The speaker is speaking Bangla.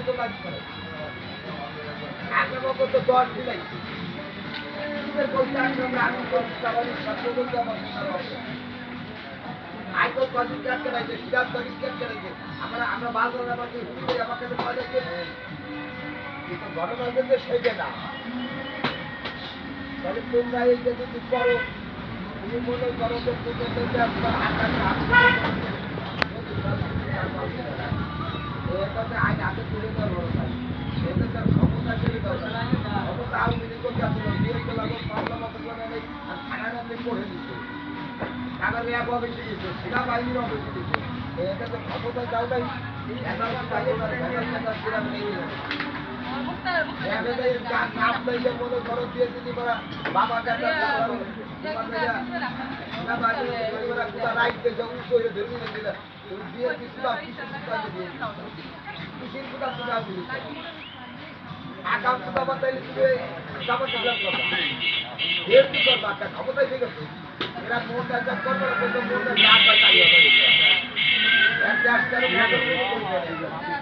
তো কাজ করে আগে তো 10 দিলাই বলতে আমি করছি সবারই সাথে বলতে আমার আইতো কদিন কাটতে রাখছে সিরাজ কদিন কাটতে রাখছে আমরা বাজার আমাকে হুড়ি আমাকে তো পাওয়া যাচ্ছে কিন্তু ঘটনা কিন্তু সেটা না তাহলে তোমরা এই যে যদি করো তুমি মনে করো যে তোমাদের আপনার আইন হাতে তুলে দেওয়ার বড় কাজ এটা তার ক্ষমতা তুলে দেওয়া ক্ষমতা আওয়ামী লীগ করতে আসলে বিয়ে লাগো মামলা মতো করে নেই আর থানার নামে পড়ে দিচ্ছে টাকার এক অফিসে দিচ্ছে সেনাবাহিনীর অফিসে দিচ্ছে এটা তো ক্ষমতা যাও নাই মনে খরচ দিয়ে দিদি বাবা রাইট করে ধরে দিলে তুমি বিয়ের কিছু আগাম সুদাবার তাইলে তুমি জামা টাকা করবা এর কি করবা একটা ক্ষমতায় ঠিক আছে এরা মোটা যা করবে কিন্তু মোটা না পাই তাই হবে এক দেশটারে মোটা করে